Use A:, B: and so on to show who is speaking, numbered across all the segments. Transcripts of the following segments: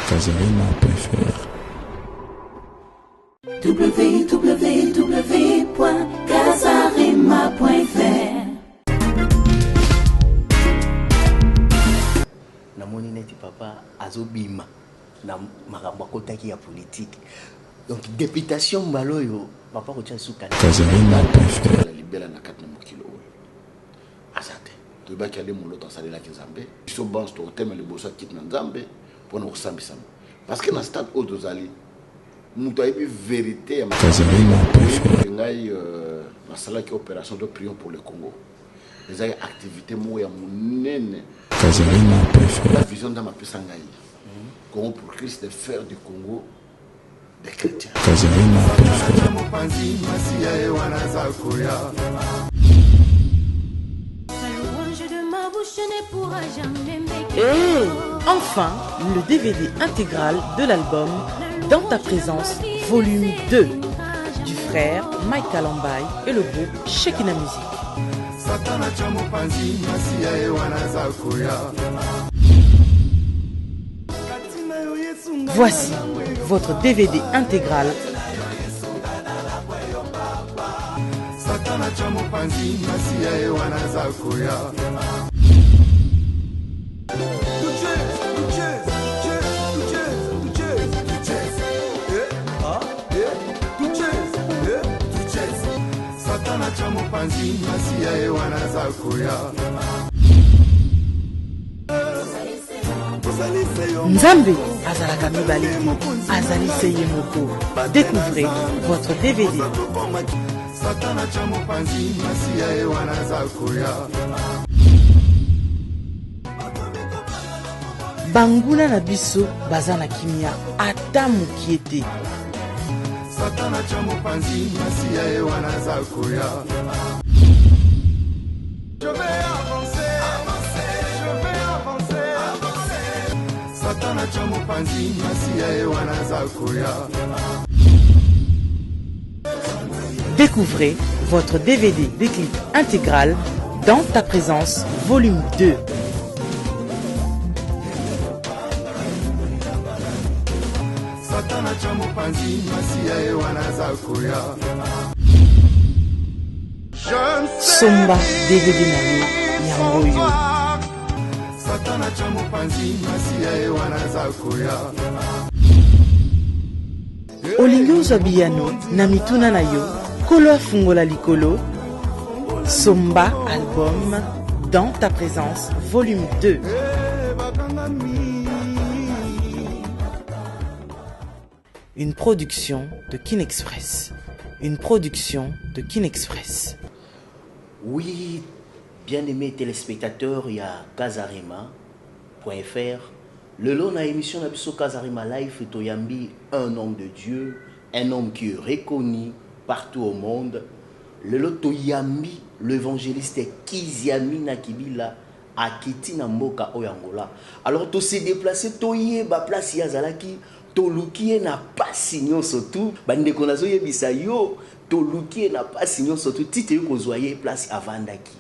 A: Kazarima.fr
B: Namoni neti papa azobima na makambo akotaki ya politique. Donc députation mbaloyo papa ko tia suka.
A: Kazarima.fr
C: libela na 4 mokilo azate to ba kale moloto asalela ki Nzambe so banse to teme le bosa kit na Nzambe pour nous sambisa parce que na stade odozali muto ayebi vérité ya
A: Kazarima.fr
C: ngai na sala ki opération de prions pour le Congo les activités mo ya munene
A: Kazarima.fr
C: la vision de ma pesa ngai Congo pour Christ de faire du Congo des chrétiens.
D: Et enfin, le DVD intégral de l'album Dans ta présence, volume 2 du frère Mike Kalambay et le groupe Shekina Music. Voici votre DVD intégral. Nzambe azalaka mibale azali seye moko. Découvrez votre DVD. Banguna na biso baza na kimia ata mokie te. Découvrez votre DVD des clips intégral Dans ta présence, volume 2. Somba DVD nayo yango yo. Olingi ozwa biyano na mituna na yo kolo afungola likolo. Somba album Dans ta présence volume 2. Une production de Kin Express. Une production de Kin Express.
B: Oui, bien-aimés téléspectateurs, il y a Kazarima.fr. Le long de l'émission de Kazarima Life, Toyambi, un homme de Dieu, un homme qui est reconnu partout au monde. Le lot Toyambi, l'évangéliste Kiziami Nakibila, Akiti Namboka Oyangola. Alors, tu s'est déplacé, Toye, ba place Yazalaki, Toluki n'a pas signé surtout, Bande Konazoye Bisayo, Toluki n'a pas signé surtout, Tite Kozoye, place Avandaki.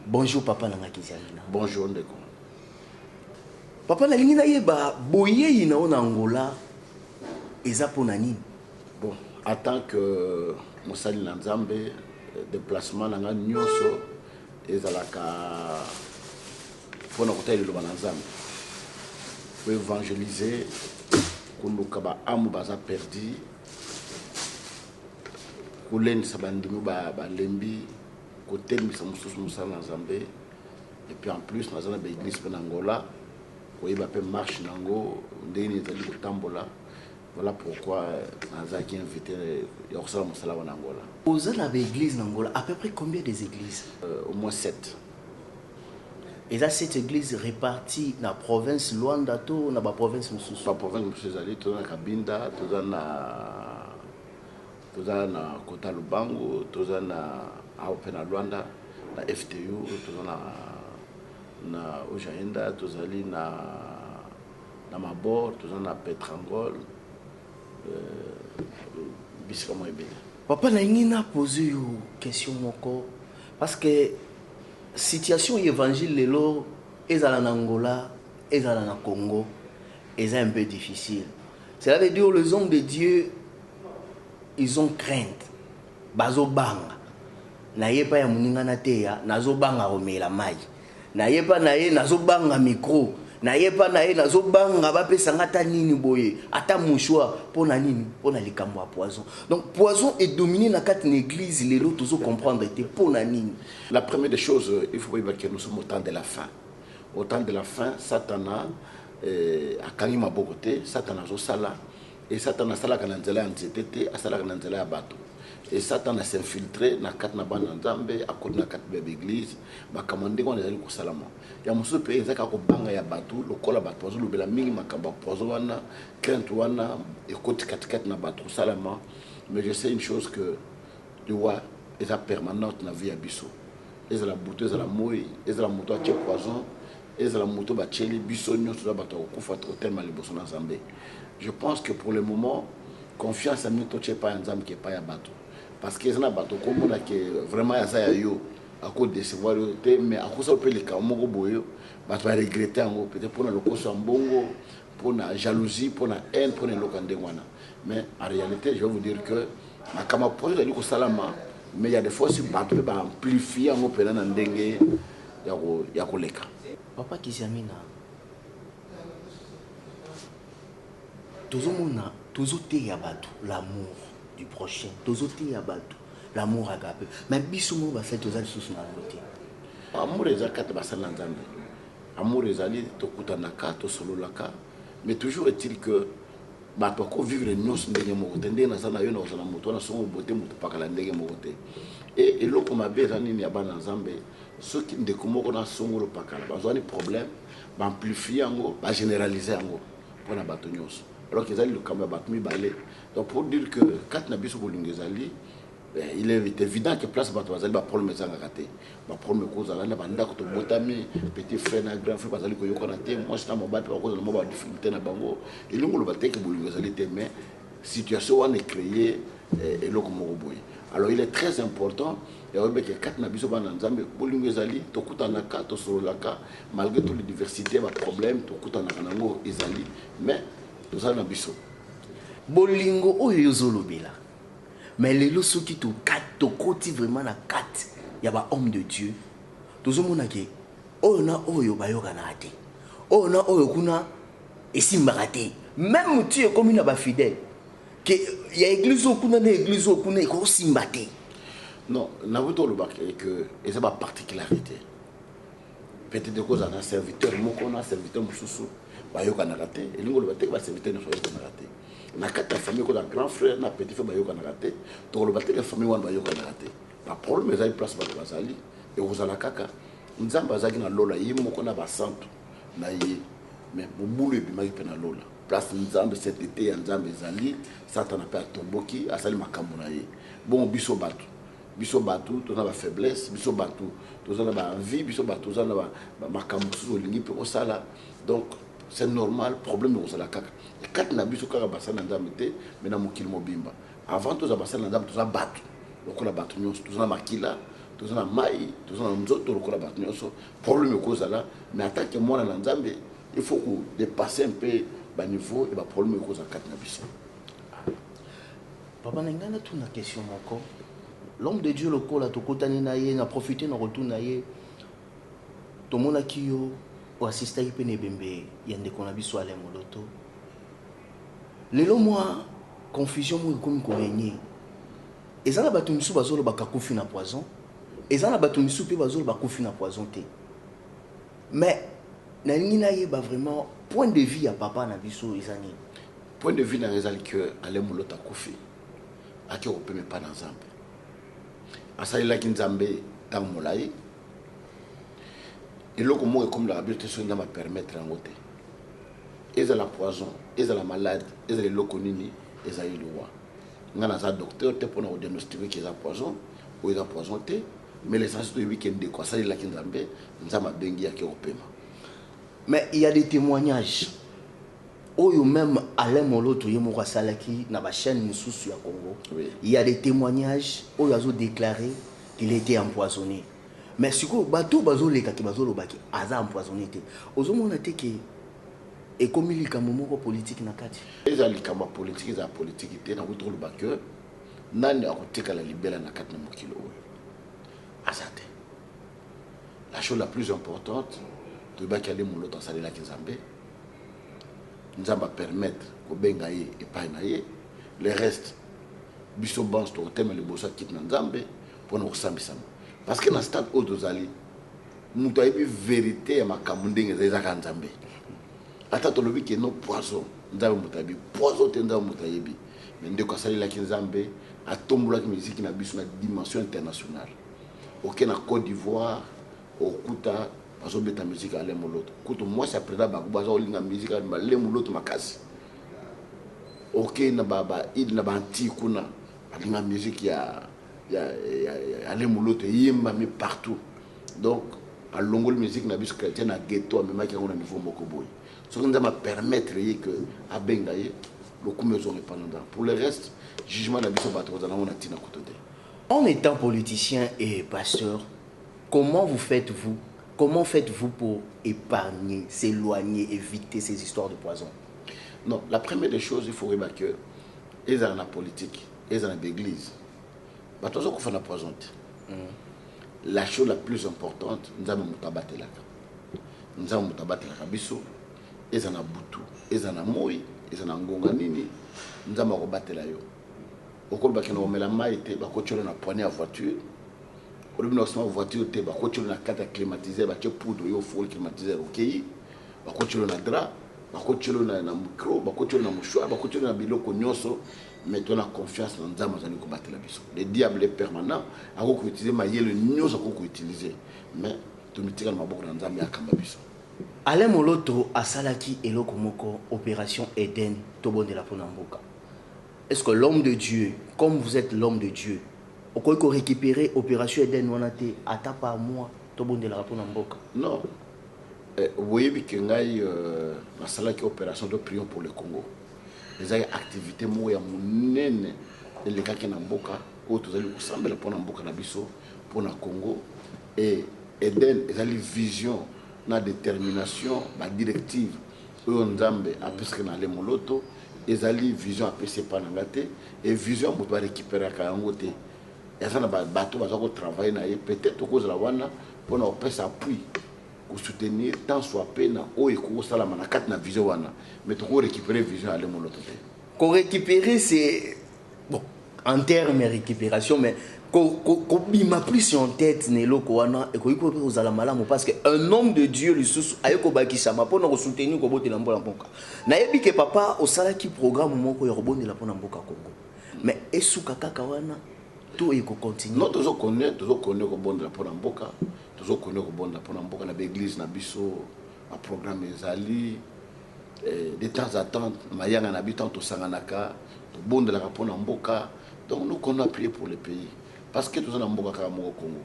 B: Bonjour, papa Nanga Kiziami.
C: Bonjour, Ndeko.
B: Papa na lingi na yeba boye ina ona Angola eza ponani.
C: Bon, en tant que Moussali Nzambe, déplacement nanga nyoso ezalaka pona kotali lo banzambe. Pour évangéliser kuluka ba amu baza perdu. Kulen sabandimi ba lembi côté misa mususu musala Nzambe et puis en plus na zana ba église pe Angola. Oui, bah, marche nango, voilà pourquoi nous avons invité Yorsala Moussala en Angola.
B: Vous avez l'église en Angola, à peu près combien des églises?
C: Au moins 7.
B: Et là, cette église répartie dans la province Luanda, dans la province Moussous.
C: La province Moussous, tu as Kabinda, tu as Kota Lubango, tu as Luanda, la FTU, tu as na Ojaenda, tozali na Mabor, tozali na Petrangol, bisika mo ebele.
B: Papa na ngi na poser une question moko parce que situation évangile lelo ezala na Angola, ezala na Congo, et c'est un peu difficile. Cela veut dire les hommes de Dieu, ils ont crainte. Bazo banga. Naye pa ya muninga na teya, nazo banga romela mai. Naye pa naye nazo banga micro. Naye pa naye nazo banga ba pesa ngata nini boye. Ata mouchoir pona nini, pona likambo à poison. Donc poison est dominé dans quatre églises, les autres toujours comprendre était pona nini.
C: La première des choses, il faut voir que nous sommes au temps de la fin. Au temps de la fin, Satan a kangi mabokote, Satan a sala et Satan a sala kana nzela nzete, a sala kana nzela ya bato. Et Satan a s'infiltré dans quatre nabana nzambe, à côté na quatre bébé église, ba kamande ko ezali ko salama. Ya muso pe ezaka ko banga ya bato, lokola bato zo lobela mingi makamba pozo wana, crainte wana, et côté quatre na bato salama. Mais je sais une chose que tu vois, est permanente na vie à biso. Et la bouteille, la mouille, et la moto à poison, et la moto à tchéli, bisogno, tout ça, bateau, koufat, tellement les bossons ensemble. Je pense que pour le moment, confiance à nous, tout n'est pas un zam qui est pas un bateau. Parce que c'est un bateau comme on a qui vraiment à ça yo, à cause de se voir, mais à cause de les cas, on va boyo, bateau va regretter en gros, peut-être pour le cause en bongo, pour la jalousie, pour la haine, pour le locandé wana. Mais en réalité, je vais vous dire que ma kama projet de salama. Mais il y a des fois si bateau va amplifier en opéra dans dengue ya koleka.
B: Papa Kizamina. Tozomona, tozote ya bateau, l'amour du prochain. Tozote ya bateau, l'amour agape. Mais bisomo va faire tozali sous na loté.
C: Amour ezaka te basala nzambe. Amour ezali tokutanaka, tosololaka. Mais toujours est-il que bato ko vivre nyos ndenge moko tende na sana yo na osana moto na songo bote moto pakala ndenge moko te et eloko mabe za nini ya bana nzambe soki ndeko moko na songo lo pakala bazwani problème ba amplifier yango ba généraliser yango pour na bato nyos alors qu'ils allaient le camp bato mi balé. Donc pour dire que quand na biso bolingo ezali il est évident que place bato bazali ba problème ezanga raté ba problème cause ala na banda ko to botami petit frère na grand frère bazali ko yokona te moi c'est mon bato cause na mo ba difficulté na bango et longo lo baté que bolingo ezali te mais situation on est créée et loko moko boy. Alors il est très important et on que quand na biso bana nzambe bolingo ezali to kutana ka to sololaka malgré toutes les diversités ba problème to kutana kanango ezali mais to ça na biso
B: bolingo oyo yozolobela. Mais les lots qui te côté vraiment na quatre, il y a homme de Dieu. Tout le monde a dit, oh na oyo bayoga na ate, oh na oyo kuna esimbarate. Même tu es comme une fidèle. Que il y a église au kuna na église au kuna iko simbate.
C: Non, na voto le bac que et c'est pas particularité. Peut-être que ça un serviteur moko na serviteur mususu bayoga na raté et lingo le baté ba serviteur na soyo na raté. Na kata famille ko na grand frère na petit frère bayoka na raté to le baté la famille wana bayoka na raté ba problème ezali place ba bazali et ozala kaka nzamba azaki na lola yimo ko na ba santu na ye mais bobulu ebimaki pe na lola place nzambe cet été ya nzambe ezali satan na pe atomboki asali makambo na ye bon biso batu to na ba faiblesse biso batu to na ba envie biso batu to na ba makambo so lingi pe ko sala donc c'est normal problème de la kaka et quand na biso kaka basana nzambe te mais na mokili mobimba avant to za basana nzambe to za batu lokola batu nyonso to za makila to za mai to za nzoto lokola batu nyonso problème ko zala mais attaque que moi na nzambe il faut que dépasser un peu ba niveau et ba problème ko za kati na biso.
B: Papa ngana tout na question moko l'homme de Dieu lokola to kotani na ye na profiter na retour na ye to mona kiyo ou assister à une bembe yende qu'on a vu sur les moloto les longs mois confusion moi comme korenye et ça la batumisu bazolo bakakufi na poison et ça la batumisu pe bazolo bakufi na poison te mais na nina yeba vraiment point de vue à papa na biso ezani
C: point de vue na rezali que ale moloto akufi aki opeme pa na nzambe asali la kinzambe tang molai. Et là, comme la Bible te m'a permettre en côté. Ils ont la poison, ils ont la malade, ils ont les loconini, ils ont le roi. Nous avons un docteur pour nous diagnostiquer qu'ils ont poison ou ils ont poison, mais l'essentiel du week-end de quoi ça il a qui nous avons bengi à qui opéma.
B: Mais il y a des témoignages. Ou même Alain Moloto yemora salaki na ba chaîne mususu ya Congo. Oui. Il y a des témoignages où ils ont déclaré qu'il était empoisonné. Mais si vous bateau bazoleka ki bazolobaki aza empoisonné te ozomona te ke Et comme il y a un politique na kati.
C: Les alikama politique, les politique, ils ont le bac. Nani a côté la libelle na kati na mokilo. Azate. La chose la plus importante, de bac aller mon autre salle la Kizambe. Nous allons permettre que bengaye et pas naye. Le reste, biso bans to thème le bossa quitte na Nzambe pour nous sambisama. Parce que dans stade où nous allons, nous avons une vérité à ma kamundenge za Nzambe. Ata tolobi ke no poison nzambe mutabi poison te nzambe mutayebi mais ndeko asali la Nzambe atombola ki musique na biso na dimension internationale aucun na Côte d'Ivoire au kuta bazo beta musique ale moloto kuto moi c'est après ba bazo linga musique ale moloto makasi aucun na baba id na banti kuna linga musique ya ale moloto yimba mi partout donc à longol musique na biso chrétien na ghetto même qui on a niveau mokoboy. Ce qui va permettre que à Bengaye, le coup me sont indépendants. Pour le reste, jugement de la mission
B: en étant politicien et pasteur, comment faites-vous pour épargner, s'éloigner, éviter ces histoires de poison?
C: Non, la première des choses, il faut remarquer que ils sont dans la politique, ils sont dans l'église. Mais tout ça qu'on fait la poison. La chose la plus importante, nous avons mutabaté là. Nous avons mutabaté là. Ils en a butu, ils en a moi, ils en a ngonga nini, nous avons rebatté là yo. Au cours de la maïté, bah quand tu as poigné à voiture, au début de la voiture, bah quand tu as carte climatisée, bah tu poudre yo foule climatisée ok, bah quand tu as drap, bah quand tu as micro, bah quand tu as mouchoir, bah quand tu as biloko nyoso, mais tu as confiance dans Nzambe zali ko battre la biso. Le diable est permanent, à ko utiliser maïe le nyoso ko utiliser, mais tu me tires ma boucle dans Nzambe ya kamba biso.
B: Alain Moloto a salaki eloko moko opération Eden Tobon de la Ponamboka. Est-ce que l'homme de Dieu, comme vous êtes l'homme de Dieu, vous pouvez récupérer opération Eden Wanate à ta par mois Tobon de la Ponamboka?
C: Non. Vous voyez que la salaki opération de prions pour le Congo. Les activités moya munene les gars qui n'amboka où tous allez ensemble pour n'amboka na biso pour na Congo et Eden ils ont vision na détermination la directive eux Nzambe a presque na le moloto ils ont vision après c'est pas ngate et vision pour récupérer kangote et ça na bateau va travailler na peut-être cause la wana pour na opérer appui pour soutenir tant soit peine au et ko sala na kat na vision wana mais to récupérer vision à le moloto
B: ko récupérer c'est bon en termes de récupération mais bima plus en tête nelo koana et ko ozala malamu parce que un homme de Dieu lui sous ayeko bakisama pour nous soutenir ko botela mbola mboka na yebi ke papa osala ki programme moko ya robondela pona mboka Congo mais esuka kaka wana tout et ko continuer
C: non toujours connaître ko bondela pona mboka toujours connaître ko bondela pona mboka na l'église na biso un programme ezali de temps à temps mayanga na bitan to sanganaka to bondela pona mboka donc nous qu'on a prié pour le pays. Parce que tout ça, on a au Congo.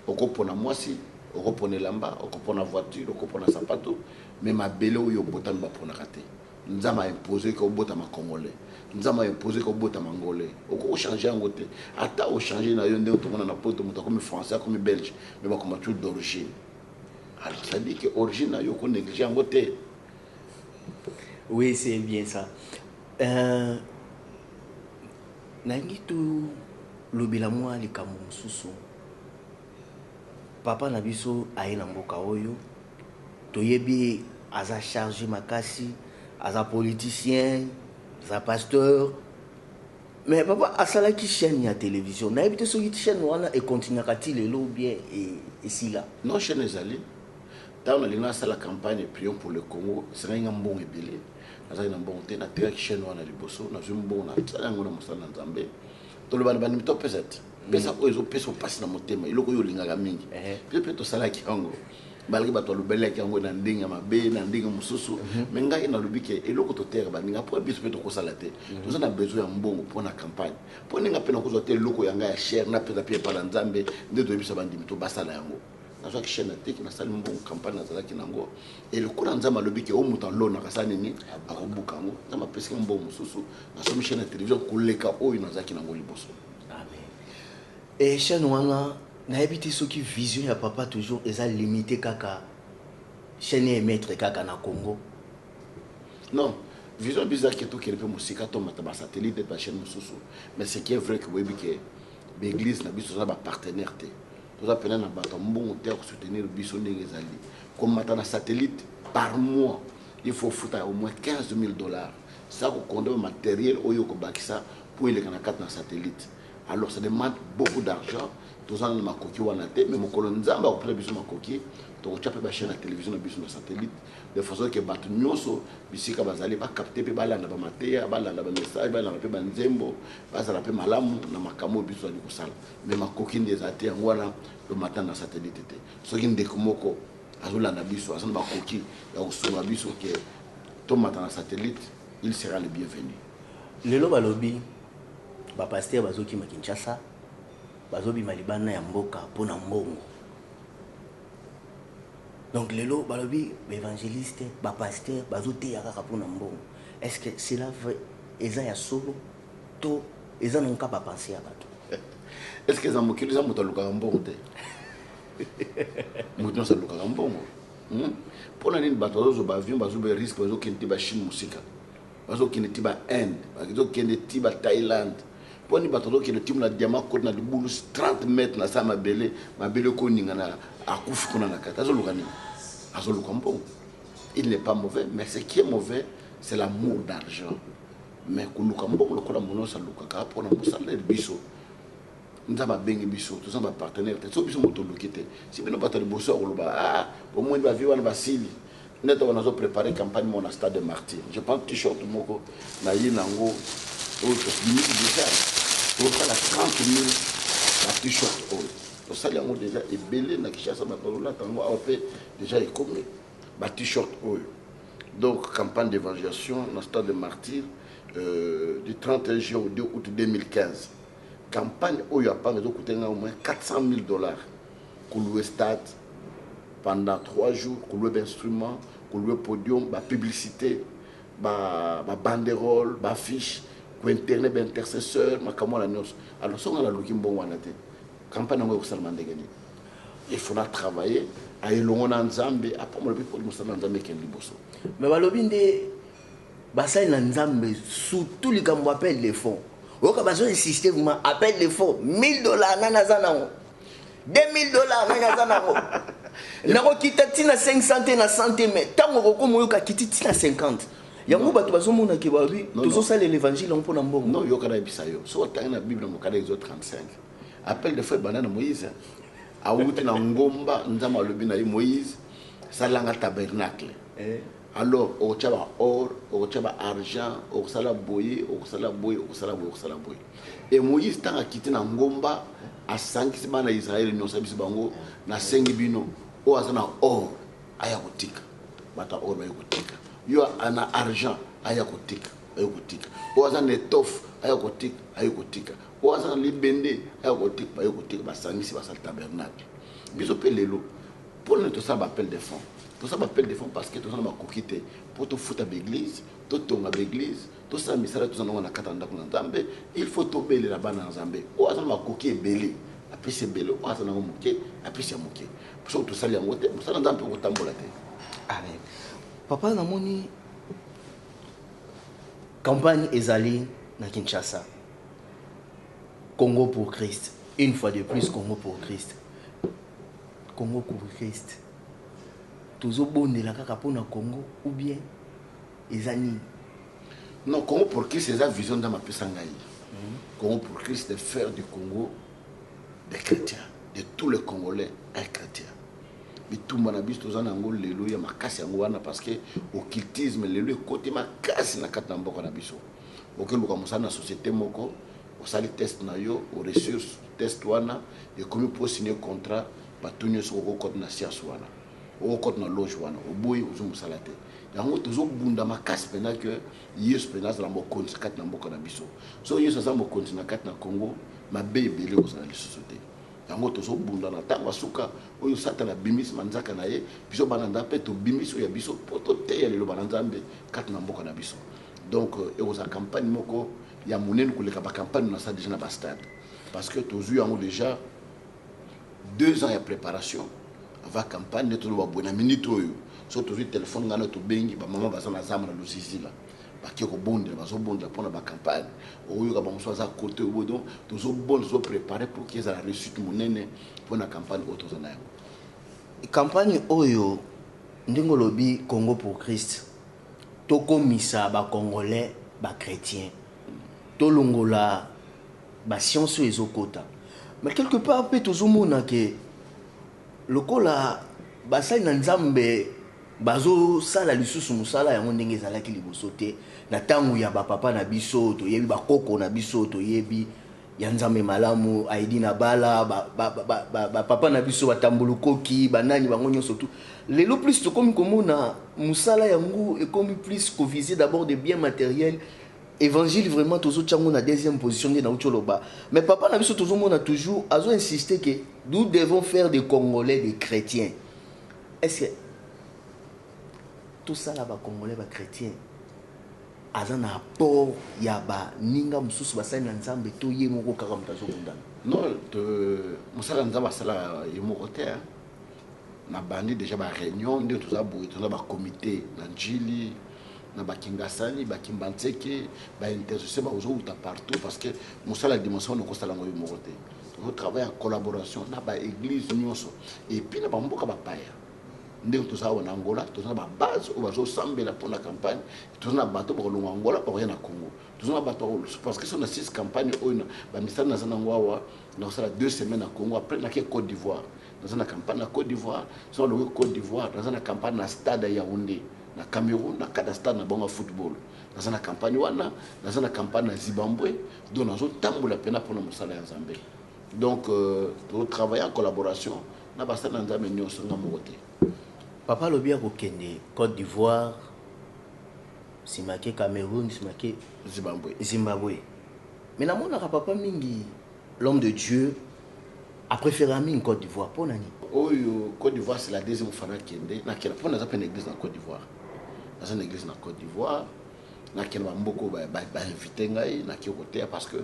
C: On comprend moi si, on comprend lamba, on comprend la voiture, on comprend la sapato, mais ma belle ou yo botan ba pour rater. Nous avons imposé qu'on botte à ma Congolais. Nous avons imposé qu'on botte à Mangolais. On changer en côté. Attends, on changer na yonde on tourne na poto, on comme français, comme belge, mais comme tout d'origine. Alors ça dit que origine na yo qu'on néglige en côté.
B: Oui, c'est bien ça. Nangi tout lobela mwa likambo mususu papa na biso aina mboka oyo toyebi aza chargé makasi aza politicien aza pasteur mais papa asala ki chaîne ya télévision na yebite so ki chaîne wana e continue kati lelo bien et si là
C: non chaîne ezali dans la sala campagne prions pour le Congo c'est un bon ebele aza na bon te na teka chaîne wana liboso na zumbo na tsala ngona musana Nzambe to le bana bani to pesete pesa ko ezo pesa passe na motema iloko yo linga mingi peut to sala ki yango balaki bato lobele ki yango na ndinga mabe na ndinga mususu mais ngai na lobike iloko to terre baninga pour biso peut to ko sala te to za na besoin ya mbongo pour na campagne pour ninga pena ko zo te iloko yanga ya cher na pesa pie para Nzambe nde to biso bandi to basala yango na zo ki chaîne teki na sala mbongo campagne na zala ki nango et le kula Nzambe lobike o mutan lo na kasani ni akobuka ngo Nzambe pesa mbongo mususu na so chaîne télévision koleka o ina zaki nango liboso.
B: Et chez nous, on a habité ce qui vision ya papa toujours et ça limité kaka chaîne maître kaka na Congo.
C: Non, vision bizarre qui est tout qui est peu musique, ton mataba satellite de la chaîne Moussoussou. Mais ce qui est vrai que oui, que l'église n'a pas de partenaire. Nous appelons un bon terre pour soutenir le bisson des Zali. Comme maintenant, satellite, par mois, il faut foutre au moins 15 000 $. Ça, on compte matériel au Yoko Bakisa pour les canacats dans satellite. Alors, ça demande beaucoup d'argent. Tous en ma coquille ou en athée, mais mon colon Zamba, au plus de ma coquille, donc tu as la chaîne de télévision, le satellite, de façon que Batu Nyoso, Bissika Bazali, va capter, Balanda, Matea, Balanda, message, Balanda, Banzembo, Bazala, Malamu, Namakamo, Bissou du Koussal. Mais ma coquine des athées, en voilà, le matin dans le satellite. Ce qui est des Komoko, Azulanda Bissou, Azan Bakoki, Yaousuma Bissou, qui est ton matin dans le satellite, il sera le bienvenu.
B: Le Lobalobi, Pasteur Bazoki Makinchasa, Bazobi Malibana Yamboka, Pona Mbongo. Donc, les lots, balobi, évangéliste, pasteur, bazoté yaka pour Mbongo. Est-ce que cela vrai? Eza ya solo, to, eza non pas penser à bato.
C: Est-ce que ça m'a dit ça m'a dit Mbongo te? Mouton ça luka Mbongo. Pour la ligne bateau, zo ba avion, bazo be risque, bazo kenti ba Chine musika, bazo kenti ba Inde, bazo kenti ba Thaïlande. Pour ni bateau qui le team la diamant côte na de boulou 30 mètres na ça ma belle ko ninga na akufu kuna na kata zo luka ni. Il n'est pas mauvais, mais ce qui est mauvais, c'est l'amour d'argent. Mais quand nous avons le cas de mon sa luka pour nous saler biso. Nous avons bengi biso, tous nos partenaires. C'est biso moto lukite. Si nous pas de bosso au ba au moins va vivre en Basili. Nous avons préparé campagne mon stade de martyr. Je prends t-shirt moko na yinango autre limite de ça. Pour faire la 30 000 la t-shirt all. Le salaire déjà est belé, na Kishasa Matolola, tango AOP déjà est commis. Ba t-shirt oil. Donc campagne d'évangélisation dans le stade de martyr du 31 juin au 2 août 2015. Campagne oil a pas coûté au moins 400 000 $. Pour louer stade pendant 3 jours, pour louer instruments, pour louer podium, ba publicité, ba banderole, ba affiche, pour internet, ba intercesseur, ma camola news. Alors ça on a la looking bon wanate. Campagne au Salman de Gagné. Il faudra travailler à Elongon en Zambie, après moi le pour nous en Zambie qui est liboso.
B: Mais balobinde basai na Nzambe surtout les gambo appellent les fonds. Oka bazo insister vous appelle les fonds $1000 nana zanango. $2000 nana zanango. Nako kitati na 500 na centimètres. Tango ko moyoka kititi na 50. Yango bato bazo mona ke babi tozo sala l'évangile on pona mbongo.
C: Non yoka na bisayo. So ta na Bible mo kada Exode 35. Appel de frère banana Moïse. A outi na ngomba nzama lobi na Moïse salanga tabernacle. Alors au tchaba or, au tchaba argent, au sala boye, au sala boye, au sala boye, au sala boye. Et Moïse tanga quitté na ngomba a 5 semaines Israël non sabisi bango na sengi bino o azana or aya kotika. Bata or ba kotika. Yo ana argent aya kotika, aya kotika. O azana étoffe aya kotika, aya kotika. O azana libende aya kotika, aya kotika ba sangisi ba sala tabernacle. Biso pe lelo. Pour nous tout ça appel des fonds. Tout ça m'appelle des fonds parce que tout ça m'a coquité pour tout foutre à l'église, tout tomber à l'église, tout ça mais ça tout ça on a katanda kuna Nzambe, il faut tomber là-bas dans Nzambe. O ça m'a coqué belé, après c'est belé, o ça na moqué, après c'est moqué. Pour tout ça les ngote, ça Nzambe ko tambola te.
B: Amen. Papa na moni campagne ezali na Kinshasa. Congo pour Christ. Une fois de plus Congo pour Christ. Congo pour Christ. Toujours bon de la caca na Congo ou bien ezani.
C: Non, Congo pour Christ c'est la vision dans ma pesangaï. Congo pour Christ de faire du Congo des chrétiens, de tous les Congolais un chrétien. Mais tout mon habit tous en Angola lelo ya makasi ngwana parce que au cultisme lelo côté makasi na kata mboko na biso. Okelo comme ça na société moko, au sali test na yo, aux ressources test wana et comme pour signer contrat ba tunyo so ko code na sia swana. Au côté de loge wana au boy au zoom salate yango toujours bunda makasi pendant que yesu pendant la moko kat na mboka na biso so yesu za moko na kat na Congo ma bébé aux na société yango toujours bunda na tanga suka oyo satana bimis manzaka na ye biso bananda pe to bimiso ya biso poto te ya lelo bananzambe kat na mboka na biso donc et aux campagne moko ya munene koleka ba campagne na ça déjà na ba stade parce que toujours yango déjà 2 ans de préparation. va campagne tout le bonne minute surtout le téléphone ngana to bengi ba maman ba sana zama na lusisila ba ki ko bonde ba so bonde pour la campagne oyo ka ba mo soza côté au bodon to so bon so préparer pour qu'ils a la réussite monene pour la campagne autozana
B: campagne oyo ndingo lobi Congo pour Christ toko misa ba congolais ba chrétien to longola ba science ezokota mais quelque part peut tozomona que lokola basali na nzambe bazo sala lisusu musala yango ndenge ezalaki liboso te na tangu ya bapapa na biso toyebi bakoko na biso toyebi ya nzambe malamu aidi na bala bapapa na biso batambulukoki banani bango nyonso tout lelo plus tokomi komona musala yango ekomi plus viser d'abord des biens matériels évangile vraiment toujours tchango na deuxième position de na ucholoba mais papa na biso tozomona toujours azo insister que nous devons faire des Congolais des chrétiens. Est-ce que tout ça là ba Congolais ba chrétiens azana apport ya ba ninga mususu basali na nzambe to ye moko kaka mutazo kundana
C: non musala nzamba sala ye moko te na bandi déjà ba réunion de tout ça boye tout ça ba comité na njili na bakingasani bakimbantseke ba intercesser ba ozo uta partout parce que musala dimension no kosala ngo moko te on travaille en collaboration na ba église nyonso et puis na ba mboka ba paya ndenge tout ça en Angola tout ça ba base ou bazo sambela pour la campagne tout ça bato ba longa Angola ba rien na Congo tout ça bato parce que son 6 campagnes on ba misala na ngwawa na sala 2 semaines à Congo après na Côte d'Ivoire dans une campagne à Côte d'Ivoire sur le Côte d'Ivoire dans une campagne na stade à Yaoundé na Cameroun na Kadastan na bonga football dans une campagne wana dans une campagne à Zimbabwe donc nous tambola pena pour le salaire Zambé donc nous travaillons en collaboration na basa na nzambe nyonso nga mokote
B: papa lobia ko kende Côte d'Ivoire simake Cameroun simake Zimbabwe mais na mona papa mingi l'homme de Dieu a préféré en Côte d'Ivoire pour nani
C: oyo Côte d'Ivoire c'est la deuxième fois kende na kela pour na zape église en Côte d'Ivoire dans une église en Côte d'Ivoire na kela mboko ba inviter ngai na ki côté parce que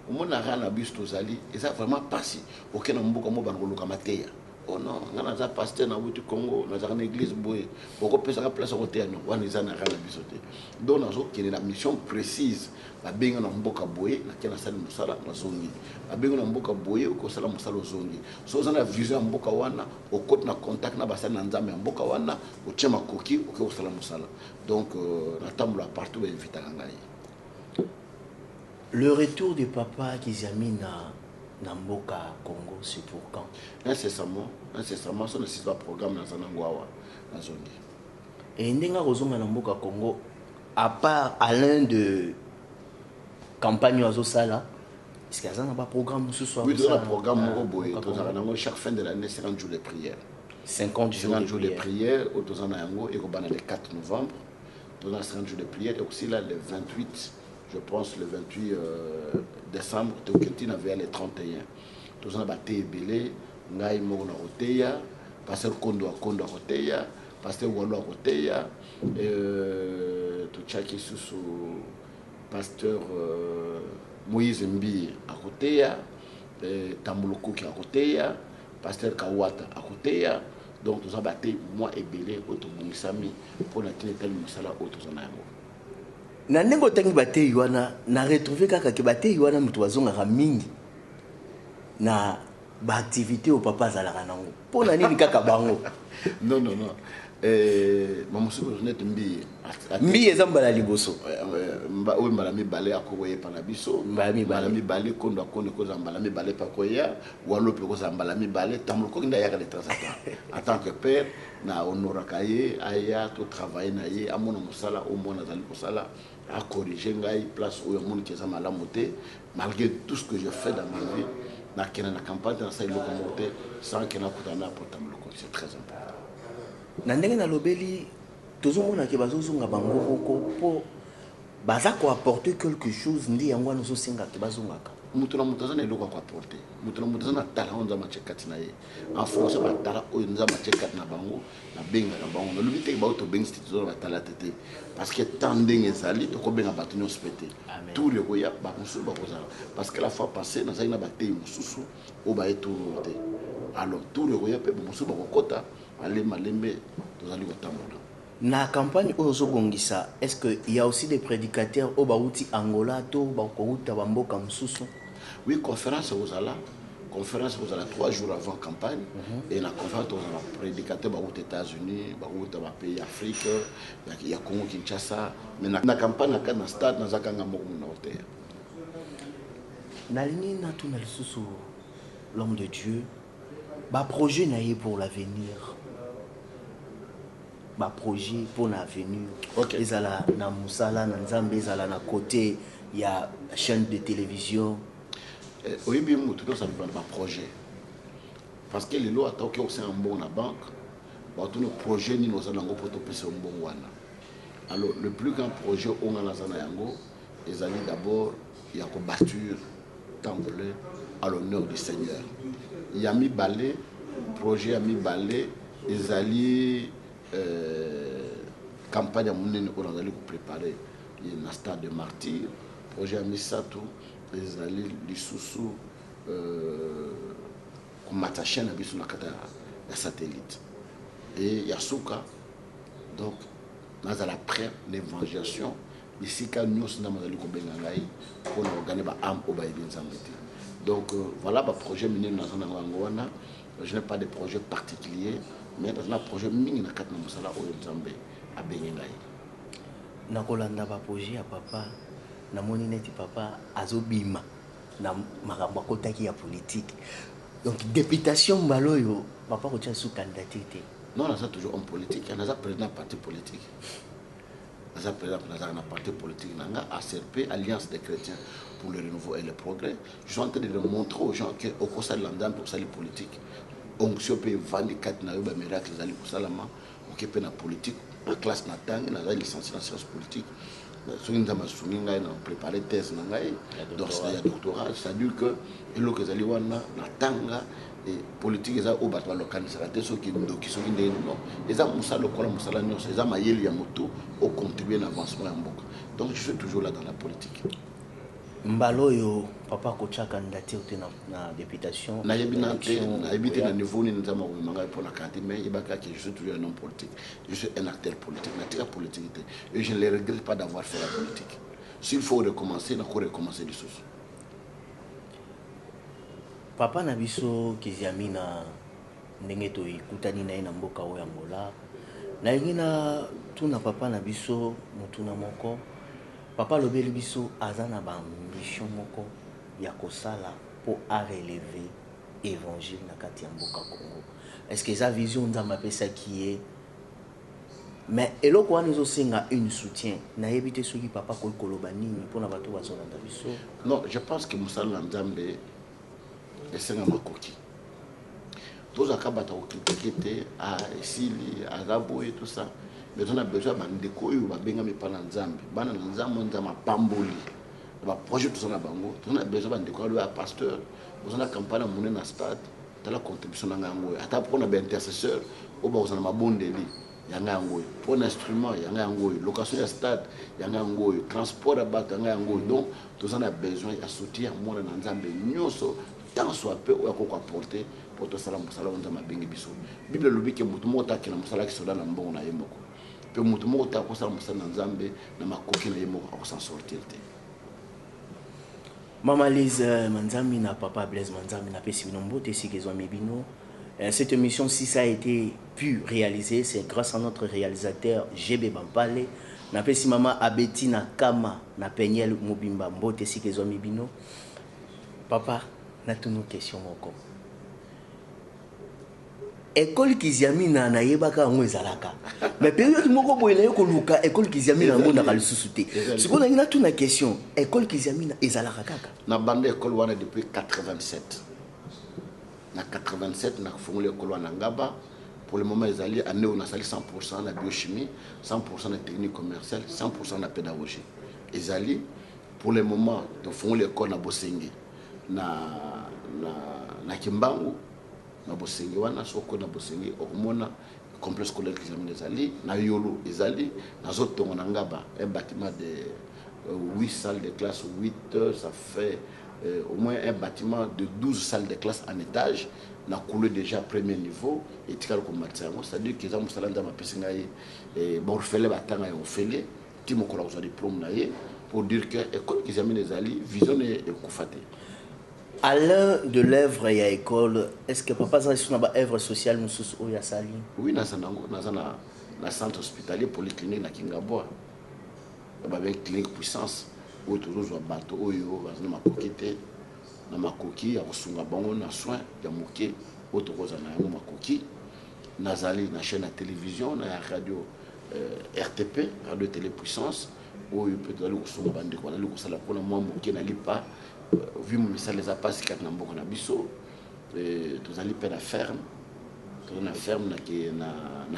C: au monde na rana bus tozali et ça vraiment passé aucun mboko mo bangoluka mateya oh non ngana za pasteur na wuti Congo na za une église boye boko pesa ka place côté no wana za na rana bisote donc nazo kene la mission précise ba benga na mboka boye na kena sala musala na zongi ba benga na mboka boye ko sala musala zongi so za na vision mboka wana au côté na contact na basana na nzambe mboka wana o chema koki ko sala musala donc na tambula partout ba invita ngai.
B: Le retour de papa Kizami na mboka Congo c'est pour quand?
C: Incessamment son assiste programme dans Zanangwawa na zongi.
B: Et ndenga kozonga na mboka Congo à part Alain de campagne oiseau sala est-ce qu'il y a un programme ce soir?
C: Oui, il y a un programme chaque fin de l'année 50 jours de prière.
B: 50 jours de prière
C: au Tozanayango et au le 4 novembre. Nous avons 50 jours de prière et aussi là le 28 je pense le 28 décembre Tokentine avait le 31. Nous avons battu Belé, Ngai Mona Roteya, Pasteur Kondo à Roteya, Pasteur Walo à Roteya, Tuchaki Susu, Pasteur Moïse Mbi à Roteya, Tamulukuki à Roteya, Pasteur Kawata à Roteya. Donc nous avons battu moi et Belé au Tobumisami pour la tel Musala au Tozanayango.
B: Na nengo tangi bate yuana na retrouver kaka ke bate yuana mutu bazonga mingi na ba activité au papa zalaka nango pona nini kaka bango
C: non mamusu net
B: mbi ezambala liboso
C: o mbala mi balé akoye pana biso mbala mi balé kondo akone ko zambala mi balé pa koya walo pe ko zambala mi balé tamul ko nda yaka de transaction en tant que père na honora kaye aya to travailler na ye amona musala o mona zali ko sala à corriger ngai place où mon qui est la montée malgré tout ce que je fais dans ma vie na kena na campagne na sa locomotive sans que na kutana pour tamuloko c'est très important
B: na ndenge na lobeli tozomona ke bazozonga bango koko po baza ko apporter quelque chose ndi yango no sosinga ke bazongaka
C: mutu na mutu zana eloko ko apporter mutu na mutu zana tala on za machekati na ye en fonction ba tala o nza machekati na bango na benga na bango na lobite ba auto bengastitution ba tala tete parce que tant ndenge zali to ko benga batu no spété tout le goya ba musu ba kozala parce que la fois passée na zali na bateyi mususu o ba eto te alors tout le roya pe mosu ba kokota ale malembe tozali kotambola
B: na campagne ozobongisa. Est-ce que il y a aussi des prédicateurs au bauti Angola to ba kouta bamboka mususu?
C: Oui, conférence aux ala 3 jours avant campagne et la conférence aux ala prédicateur aux États-Unis, aux pays Afrique, il y a Congo Kinshasa, mais la campagne na kana stade na zakanga mo na hotel.
B: Na lini na tout na susu l'homme de Dieu ba projet naie pour l'avenir. Ba projet pour l'avenir.
C: Okay.
B: Ezala na musala na nzambe ezala na côté il y a chaîne de télévision.
C: Oui, bien, nous avons un projet. Parce que les lois, tant qu'on un bon la banque, tous nos projets, nous avons un bon. Alors, le plus grand projet, on a d'abord, il y a une bâture temple à l'honneur du Seigneur. Il y a mis balai, projet a mis balai, ils allaient campagne à mon on a préparer un stade de martyr, projet a mis ça tout. Les alliés, les sous-sous, comme ma chaîne a sur la satellite. Et Yasuka, donc, dans la pré l'évangélisation, ici, quand nous sommes dans le Kobengangaï, pour nous gagner l'âme au Baïbin Zambéti. Donc, voilà le projet mini dans Angoana. Je n'ai pas de projet particulier, mais dans un projet mini dans le Moussala au Zambé, à Bengangaï.
B: Nakolanda ba projet à papa. Na moni neti papa azobima na makambo akotaki ya politique. Donc députation mbaloyo papa kotia sous candidature.
C: Non, on a toujours en politique, on a président parti politique. On a président d'un parti politique, on a ACRP, Alliance des chrétiens pour le renouveau et le progrès. Je suis en train de montrer aux gens qu'au conseil de l'Andam pour ça les politiques. Donc si on peut vendre 4 miracles pour ça la main, on peut la politique, la classe natang, on a licencié en sciences politiques. Si nous avons préparé thèse, donc il y a doctorat, c'est-à-dire que les tanga et politique ils ont battu local, c'est ceux qui sont non, ils ont musa local, musala non, ils ont maillé ya moto au contribuer à l'avancement en Mboka. Donc je suis toujours là dans la politique.
B: Mbaloyo papa kocha candidature na députation.
C: Na habité na niveau ni nzama manga pour la carte mais ibaka que je suis toujours un homme politique. Je suis un acteur politique, na politique et je ne les regrette pas d'avoir fait la politique. S'il faut recommencer, on va recommencer des choses.
B: Papa na biso kiziamina ndenge to ikutani na ina mboka o Angola. Na ngina tuna papa na biso mutuna moko. Papa lobeli biso azana ba ambition moko ya kosala pour relever évangile na kati ya mboka Congo. Est-ce que sa vision nzamba pesa qui est mais eloko wana ezosenga une soutien na yebite soki papa ko koloba nini pour na bato bazolanda biso?
C: Non, je pense que musala nzambe esenga makoki. Tous akabata okikete a esili arabo et tout ça. Mais on a besoin de koyo ba benga me pana nzambe bana nzambe nzama pamboli ba projet tout ça na bango on a besoin de koyo ba pasteur on a campagne monene na stade ta la contribution na ngango ata pour na ba intercesseur o ba na mabondeli ya ngango pour instrument ya ngango location ya stade ya ngango transport ba ngango donc tout ça a besoin ya soutien mo na nzambe nyoso tant soit peu o ko apporter pour tout ça la musala nzama bengi biso bible lobi ke mutu mota ki na musala ki soda na mbongo na yemoko pe mutu moko ta ko sala musala nzambe na makoki na yemoko ko s'en sortir te.
B: Maman Lise Manzambi na papa Blaise Manzambi na pesi binombo te sikezwa mebino. Cette émission si ça a été pu réaliser c'est grâce à notre réalisateur GB Bampale na pesi mama Abeti na Kama na Penyel Mobimba mbote sikezwa mebino. Papa na tunu question moko. École Kiziamina na yebaka ngo ezalaka mais période moko boye na yoko luka école Kiziamina ngo na kalisusu te siko na ngina tuna question école Kiziamina ezalaka kaka
C: na bande école wana depuis 87 na 87 na fongole école wana ngaba pour le moment ezali année on a sali 100% na biochimie 100% na technique commerciale 100% na pédagogie ezali pour le moment to fongole école na Bosengi na Kimbangu na Bosengi wana soko na Bosengi okomona complexe scolaire Kiziamina ezali na Yolo ezali na zotongo na ngaba un bâtiment de 8 salles de classe 8 ça fait au moins un bâtiment de 12 salles de classe en étage. On a coulé déjà premier niveau. Et c'est-à-dire qu'ils ont fait diplôme pour dire que l'école qu'ils amènent les alliés, vision et koufaté.
B: À l'un de l'œuvre et à l'école, est-ce que papa a une œuvre sociale ou ya sali?
C: Oui, dans le centre hospitalier polyclinique na Kingaboa. Il y a une clinique puissance où toujours un bateau où il y a ma coquille, na ma coquille, il y a un bango na soin, il y a moqué, où toujours un ma coquille. Nazali na chaîne de télévision, na radio RTP, radio télépuissance, où il peut aller au son bande quoi, aller au sala pour moi moqué na lipa. Vu mon message les a pas si quatre n'importe na biso, tous allés faire la ferme, tous na ferme na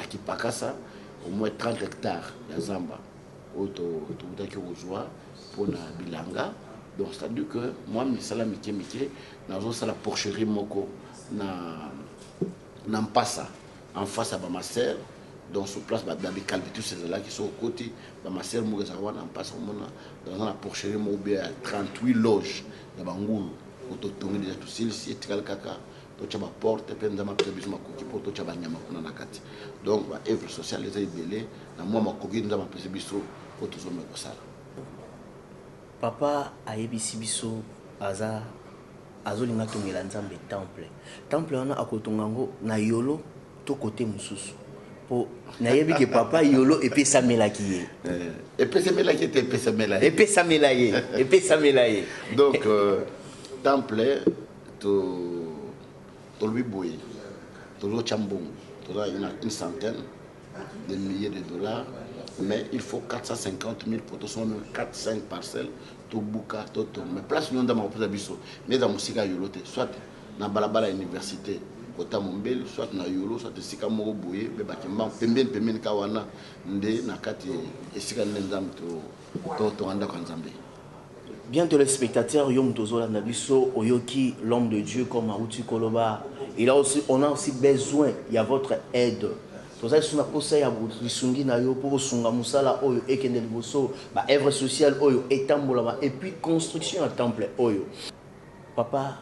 C: kipakasa au moins 30 hectares ya zamba, auto qui rejoint pour na bilanga. Donc c'est à dire que moi message mike na zo sala porcherie moko na mpasa en face à ma sœur. Donc sur place, il y a tous ces là qui sont au côté. Ma sœur Mourezawan en passe dans la porcherie, il y a 38 loges. Il y a Bangoulou, il y a tout ça, il y a tout caca. Donc il y a une porte, il y a une porte, il y a une porte. Donc l'œuvre sociale, les aïbélés, moi, je suis un bistrot pour tous les gens.
B: Papa a yebisi biso aza azolinga tongela nzambe temple. Temple wana akotongango na yolo to côté mususu. Nayebi que papa yolo et puis ça mélaki.
C: Et puis ça mélaki et puis ça mélaki.
B: Et puis ça mélaki. Et puis ça mélaki.
C: Donc temple to lui boué. Toujours chambon. Toujours une centaine de milliers de dollars. Mais il faut 450 000 pour tout son 4-5 parcelles. Tout bouka, tout. Mais place nous dans ma propre abisso. Mais dans mon cigare yolote. Soit dans Balabala université. Kota Mombele, soit na yolo, soit sika moko boye, be bakimba pembeni kawana nde na kati esika nzambe to anda kwa nzambe.
B: Bien téléspectateurs, yom tozola na biso oyoki l'homme de Dieu comme Aouti Koloba. On a aussi besoin il y a votre aide. Toza suna posa ya bisungi na yo pour sunga musala oyo ekende liboso ba œuvre sociale oyo etambola et puis construction à temple oyo. Papa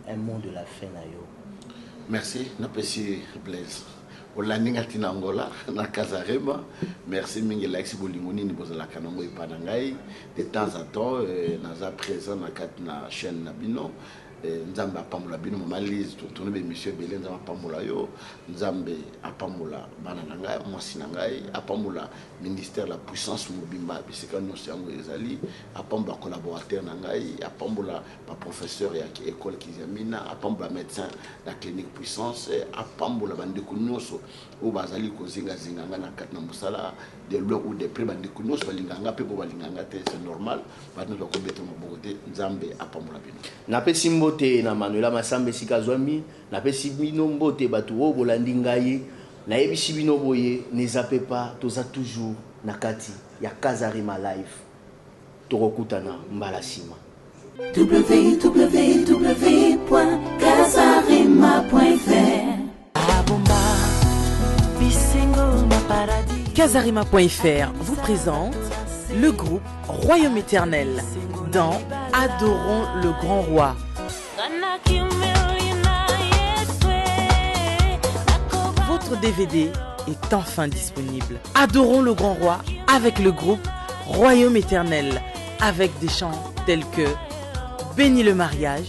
B: un mot de la fin.
C: Merci, n'apprécie Blaise. Olaninga tina Angola, na Casarema. Merci Mingelaxi Bolimoni ni bozala kanango ipanangai. De temps en temps, naza présent na chaîne Nabino. Nzambe apamula bino malise tourner be monsieur Belé nzambe apamula yo nzambe apamula bana nanga mwasi nangai apamula ministère la puissance mobimba bisika nyonso yango ezali apamba collaborateur nangai apamula ba professeur ya école kizamina apamula médecin la clinique puissance apamula bandeko nyonso o bazali kozinga zinganga na kat na musala de loin ou de près bandeko nyonso balinganga pe bo balinganga te c'est normal ba nous ko beto mabote nzambe apamula bino
B: na pesi mbote na Manuela Masambe sikazwami na pesi bino mbote batu o bolandi ngai na yebisi bino boye ne zappez pas toza toujours na kati ya Kazarima live torokutana mbala sima
D: www.kazarima.fr. Kazarima.fr vous présente le groupe Royaume Éternel dans Adorons le Grand Roi. Votre DVD est enfin disponible. Adorons le Grand Roi avec le groupe Royaume Éternel, avec des chants tels que Bénis le mariage,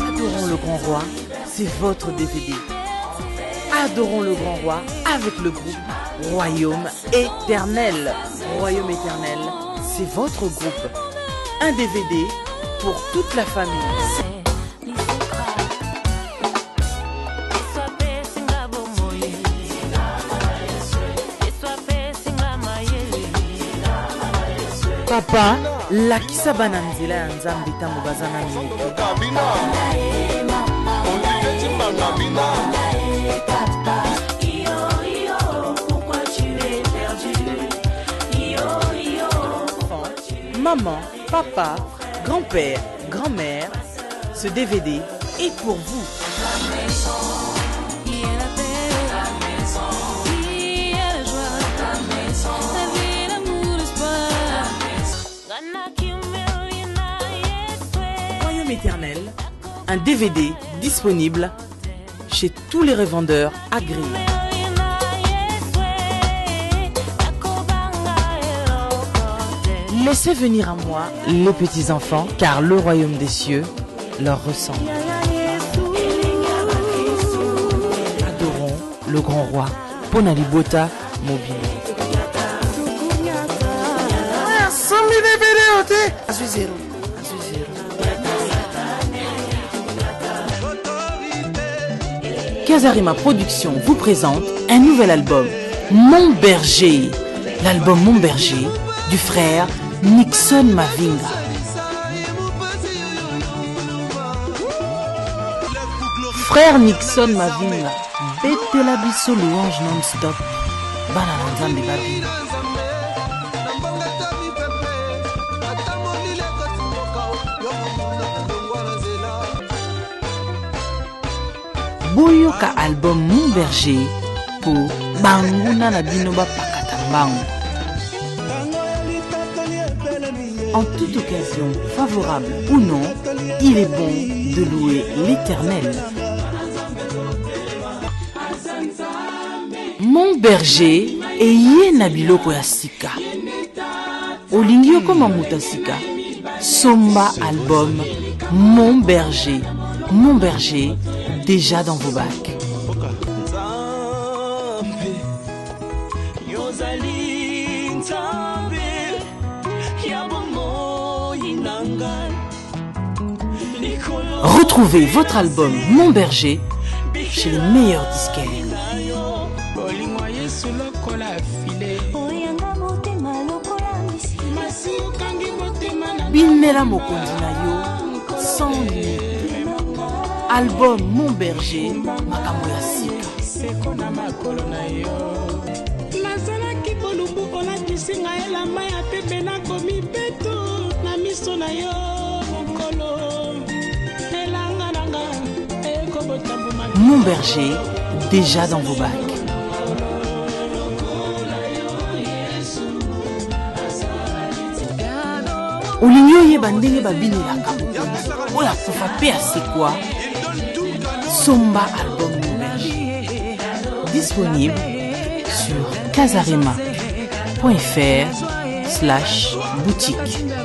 D: Adorons le Grand Roi, c'est votre DVD. Adorons le Grand Roi avec le groupe Royaume Éternel. Royaume Éternel, c'est votre groupe. Un DVD pour toute la famille. Papa, la kisabana nzela ya nzambe tango bazana miko. Maman, papa, grand-père, grand-mère, Ce DVD est pour vous. Royaume éternel, un DVD disponible chez tous les revendeurs agréés. Laissez venir à moi les petits-enfants, car le royaume des cieux leur ressemble. Adorons le grand roi, Ponalibota Mobile. Kazarima Production vous présente un nouvel album, Mon Berger. L'album Mon Berger du frère Nixon Mavinga. Frère Nixon Mavinga, betela biso louange non-stop. Bana nzambe babi. Boyoka album Mon Berger pour banguna na bino ba pakata mbangu. En toute occasion, favorable ou non, il est bon de louer l'Éternel. Mon berger eye na biloko ya sika. Olingi okoma muta sika. Somba album Mon berger. Mon berger, déjà dans vos bacs. Retrouvez votre album Mon Berger chez les meilleurs disquaires. Binela mokonzi na yo sans limite. Album Mon Berger, makambo ya sika.
E: Nazalaki bolumbu olakisinga elamba ya pepe nakomi beto na miso na yo mokolo. Elanga nanga ekobotambuma.
D: Mon Berger, déjà dans vos bacs. Olinyo ye bandenge babini la kabukonzi. Ola kufa pe asekwa. Somba album Mon Berger. Disponible sur kazarima.fr/boutique.